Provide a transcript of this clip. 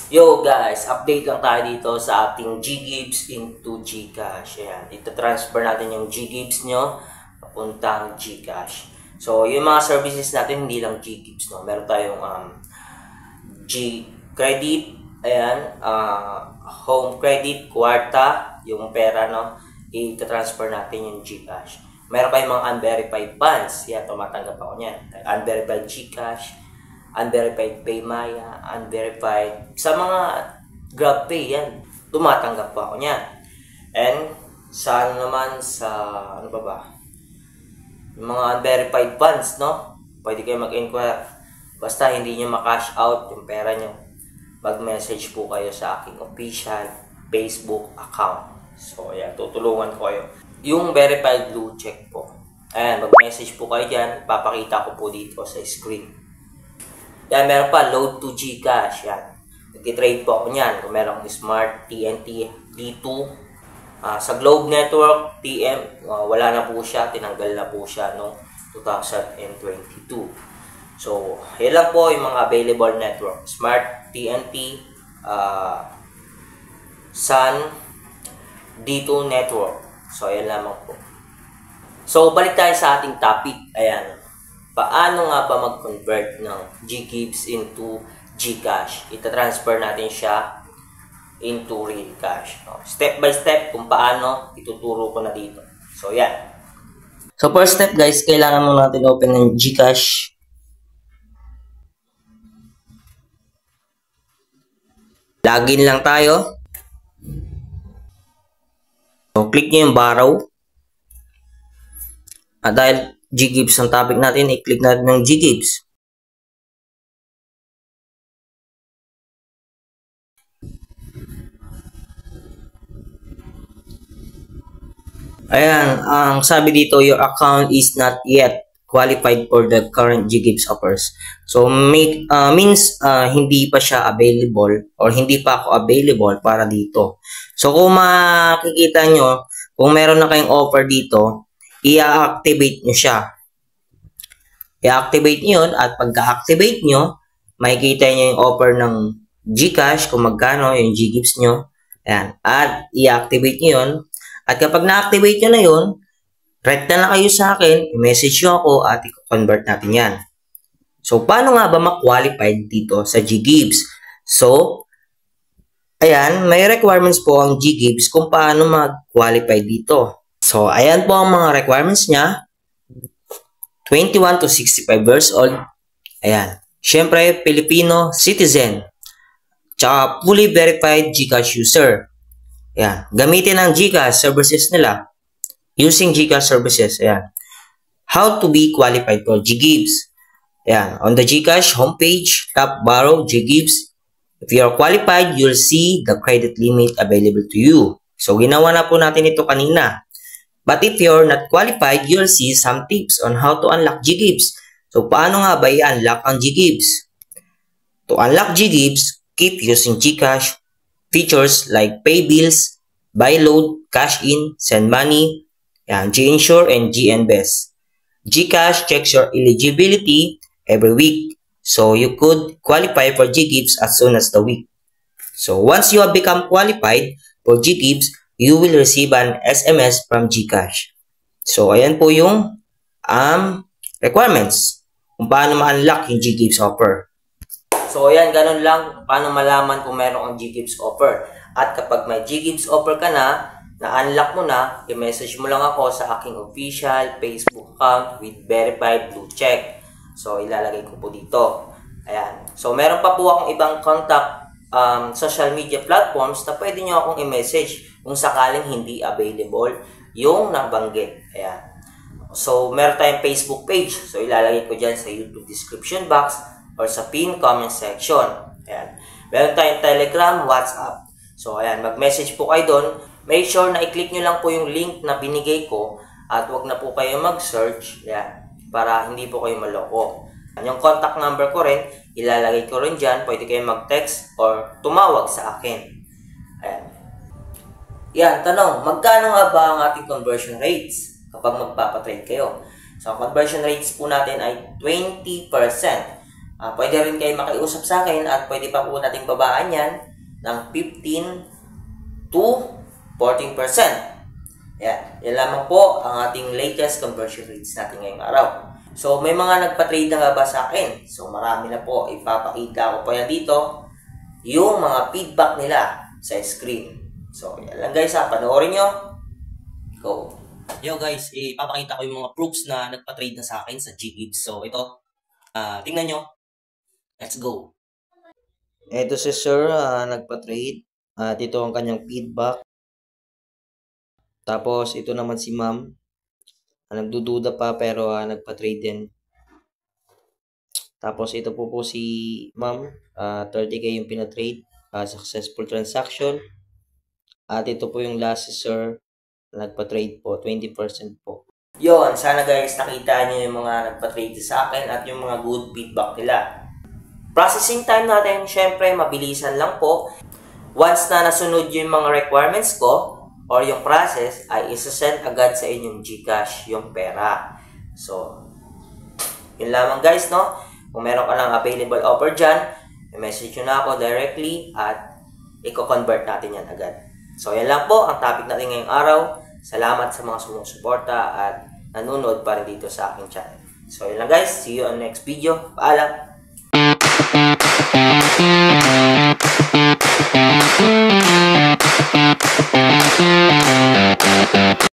Yo guys, update lang tayo dito sa ating Ggibbs into Gcash. Ayan, ito-transfer natin yung Ggibbs nyo papuntang Gcash. So, yung mga services natin, hindi lang Ggibbs, no? Meron tayong G-Credit, ayan, Home Credit, Kwarta, yung pera, no? Ito-transfer natin yung Gcash. Meron kayong mga unverified funds. Yan, tumatanggap ako niyan. Unverified Gcash, unverified Paymaya, unverified, sa mga GrabPay yan, tumatanggap pa ako niyan. And sa naman sa, ano ba, yung mga unverified funds, no? Pwede kayo mag-inquire. Basta hindi nyo ma-cash out yung pera nyo, mag-message po kayo sa aking official Facebook account. So, ayan, tutulungan ko kayo. Yung verified blue check po. Ayan, mag-message po kayo dyan. Papakita ko po dito sa screen. Yan, meron pa, load to Gcash. Yan. Nag-trade po ako niyan. Kung meron Smart, TNT, D2. Sa Globe Network, TM, wala na po siya. Tinanggal na po siya noong 2022. So, yan lang po yung mga available network. Smart, TNT, Sun, D2 Network. So, yan lamang po. So, balik tayo sa ating topic. Ayan. Paano nga ba mag-convert ng Ggibbs into Gcash? Ita-transfer natin siya into real cash. Step by step kung paano, ituturo ko na dito. So, yan. So, first step guys, kailangan mo natin open ng Gcash. Login lang tayo. So, click nyo yung borrow. Dahil Ggibbs ang topic natin, i-click natin ng Ggibbs. Ayan, ang sabi dito, your account is not yet qualified for the current Ggibbs offers. So, means hindi pa siya available or hindi pa ako available para dito. So, kung makikita nyo, kung meron na kayong offer dito, i-activate nyo siya. I-activate nyo yun at pagka-activate nyo, makikita nyo yung offer ng Gcash kung magkano yung Ggibbs nyo. Ayan. At i-activate nyo yun. At kapag na-activate nyo na yun, write na lang kayo sa akin, i-message nyo ako at i-convert natin yan. So, paano nga ba ma-qualified dito sa Ggibbs? So, ayan, may requirements po ang Ggibbs kung paano mag-qualify dito. So, ayan po ang mga requirements niya. 21 to 65 years old. Ayan. Siyempre, Filipino citizen. Tsaka fully verified Gcash user. Ayan. Gamitin ang Gcash services nila. Using Gcash services. Ayan. How to be qualified for Ggibbs. Ayan. On the Gcash homepage, tap borrow Ggibbs. If you are qualified, you'll see the credit limit available to you. So, ginawa na po natin ito kanina. But if you're not qualified, you'll see some tips on how to unlock Ggibbs. So, paano nga ba i-unlock ang Ggibbs? To unlock Ggibbs, keep using Gcash features like pay bills, buy load, cash in, send money, G-Insure, and GNBest. Gcash checks your eligibility every week. So, you could qualify for Ggibbs as soon as the week. So, once you have become qualified for Ggibbs, you will receive an SMS from Gcash. So, ayan po yung requirements kung paano ma-unlock yung Ggibbs offer. So, ayan, ganun lang paano malaman kung meron ang Ggibbs offer. At kapag may Ggibbs offer ka na-unlock mo na, i-message mo lang ako sa aking official Facebook account with verified blue check. So, ilalagay ko po dito. Ayan. So, meron pa po akong ibang contact social media platforms na pwede nyo akong i-message kung sakaling hindi available yung nabanggit. Ayan. So, meron tayong Facebook page. So, ilalagay ko dyan sa YouTube description box or sa pin comment section. Ayan. Meron tayong Telegram, WhatsApp. So, ayan. Mag-message po kayo doon. Make sure na i-click nyo lang po yung link na binigay ko at wag na po kayo mag-search. Ayan. Para hindi po kayo maloko. Yung contact number ko rin, ilalagay ko rin dyan. Pwede kayo mag-text or tumawag sa akin. Ayan. Yan, tanong, magkano nga ba ang ating conversion rates kapag magpapatrade kayo? So, conversion rates po natin ay 20%. Pwede rin kayo makiusap sa akin at pwede pa po nating babaan yan ng 15 to 14%. Yan lamang po ang ating latest conversion rates natin ngayong araw. So, may mga nagpa-trade na nga ba sa akin? So, marami na po. Ipapakita ko po yan dito. Yung mga feedback nila sa screen. So, yan lang guys ha. Panoorin nyo. Go. Yo guys, ipapakita ko yung mga proofs na nagpa-trade na sa akin sa GGibbs. So, ito. Tingnan nyo. Let's go. Ito si Sir, nagpa-trade. At ito ang kanyang feedback. Tapos, ito naman si Ma'am. Nagdududa pa pero nagpa-trade din. Tapos, ito po si Ma'am. 30K yung pina-trade. Successful transaction. At ito po yung last si Sir. Nagpa-trade po. 20% po. Yun, sana guys nakita nyo yung mga nagpa-trade sa akin at yung mga good feedback nila. Processing time natin, syempre, mabilisan lang po. Once na nasunod yung mga requirements ko, or yung process, ay isa-send agad sa inyong GCash yung pera. So, yun lamang guys, no? Kung meron ka lang available offer dyan, i-message nyo na ako directly at i-convert natin yan agad. So, yan lang po ang topic natin ngayong araw. Salamat sa mga sumusuporta at nanonood pa rin dito sa aking channel. So, yun lang guys. See you on next video. Paalam!